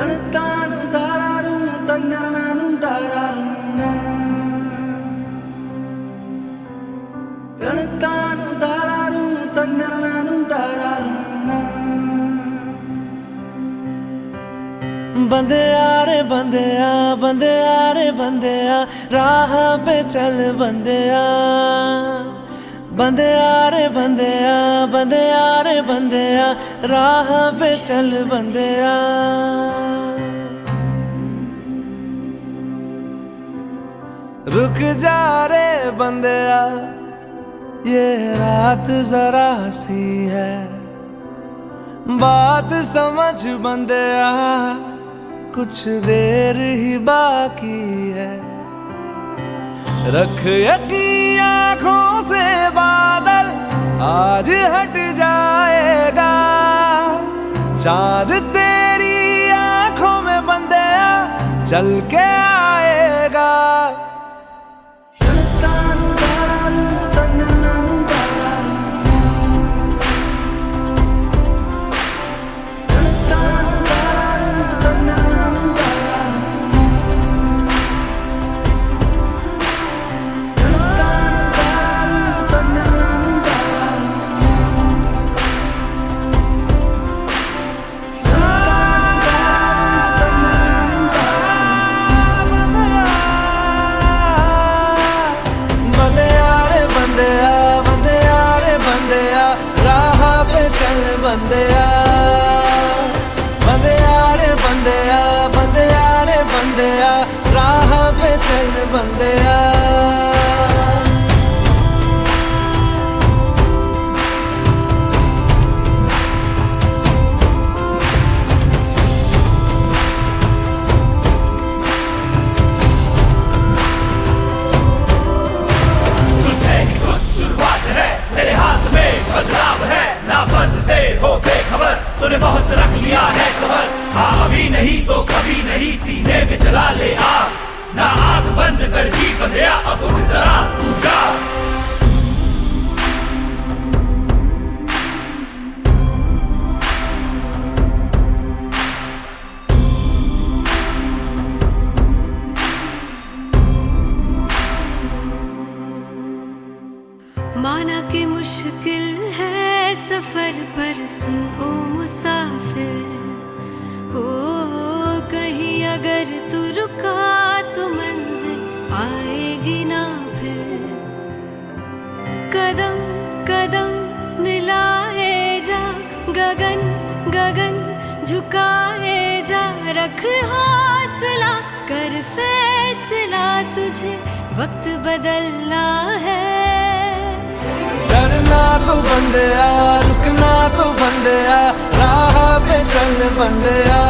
തണുത്താനും താരാരും തന്നറനാനും താരാരും തണുത്താനും താരാരും തന്നറനാനും താരാരും बंदेया रे बंदेया बंदेया रे बंदेया राह पे चल बंदेया बंदेया रे बंदेया बंदेया रे बंदेया राह पे चल बंदेया रुक जा रे बंदेया ये रात जरा सी है बात समझ बंदेया कुछ देर ही बाकी है रख यकीन आँखों से बादल आज हट जाएगा चांद तेरी आँखों में बंदेया चल के आएगा बंदेया बंदेया रे बंदेया बंदेया रे बंदेया राह पे चल बंदेया तुझसे ही कुछ शुरुआत है तेरे हाथ में बदलाव है ना फर्ज से हो बेखबर तूने बहुत रख लिया है सबर हाँ अभी नहीं तो कभी नहीं सीने में जला ले आग ना आंख बंद कर जी बंदेया अब उठ जरा तू जा माना कि मुश्किल है सफर पर सुन ओ मुसाफिर हो कहीं अगर तू रुका तो मंजिल आएगी ना फिर कदम कदम मिलाए जा गगन गगन झुकाए जा रख हौसला कर फैसला तुझे वक्त बदलना है डरना तो बंदेया रुकना तो बंदेया राह पे चल बंदेया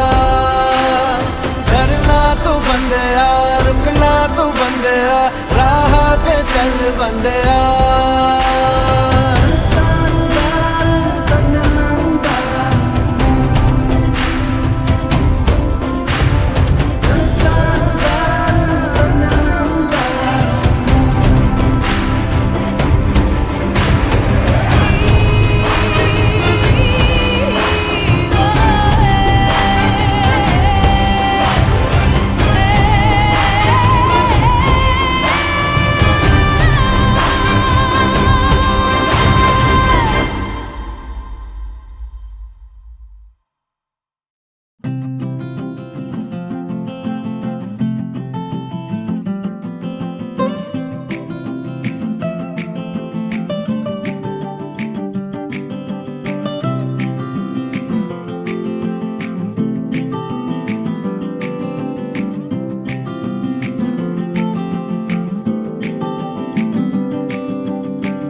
डरना तो बंदेया रुकना तो बंदेया राह पे चल बंदेया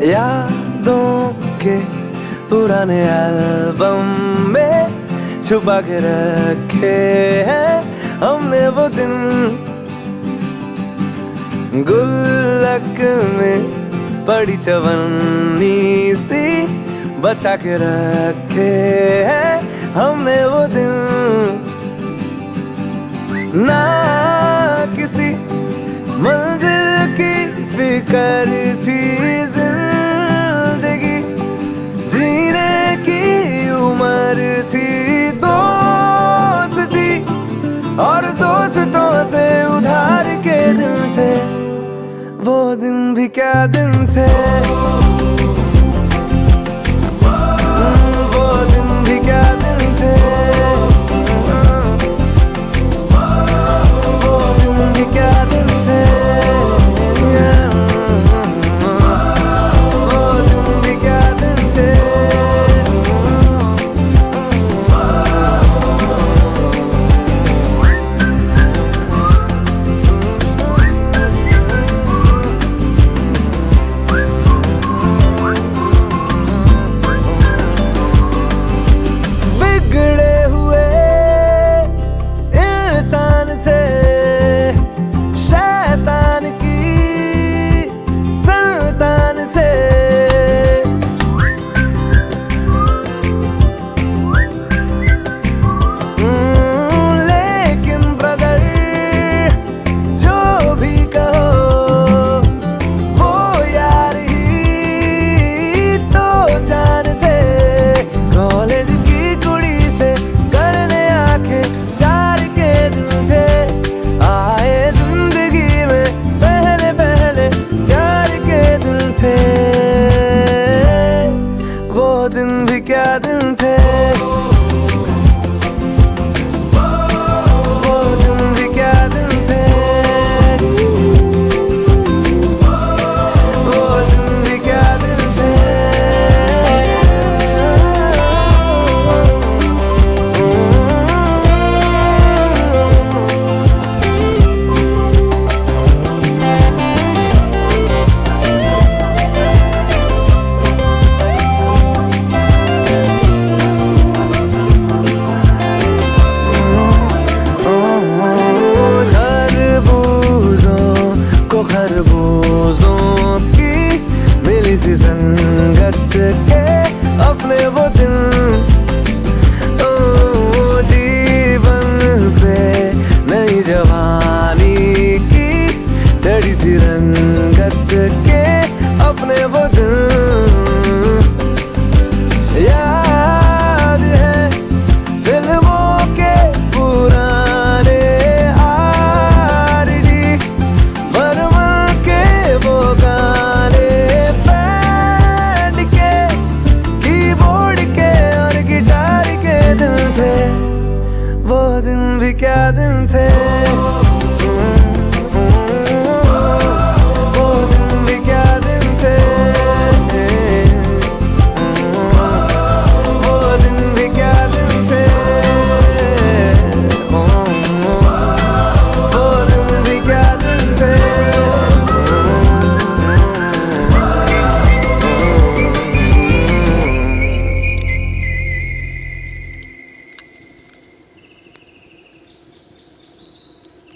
यादों के पुराने एल्बम में छुपा के रखे हैं हमने वो दिन गुल्लक में पड़ी चवन्नी सी बचा के रखे हैं हमने वो दिन ना किसी मंजिल की फिक्र थी जिंदगी जीने की उम्र थी दोस्ती क्या दिन थे, वो दिन भी क्या दिन थे, वो दिन भी क्या दिन थे, वो दिन भी क्या दिन थे। बिगड़े हुए इंसान थे, शैतान की संतान थे। लेकिन ब्रदर जो भी कहो, वो यार ही तो जान थे। कॉलेज की कुड़ी से करने आंखें चार के दिन थे, आए जिंदगी में पहले पहले प्यार के दिन थे। वो दिन भी क्या दिन थे, वो दिन भी क्या दिन थे, वो दिन भी क्या दिन थे। खरबूजों की मिली सी संगत के अपने वो दिन, ओ जीवन पे नई जवानी की चढ़ी सी रंगत के अपने वो दिन। याद है फिल्मों के पुराने आरडी, वो गाने बैंड के, कीबोर्ड के और गिटार के दिन थे। वो दिन भी क्या दिन थे,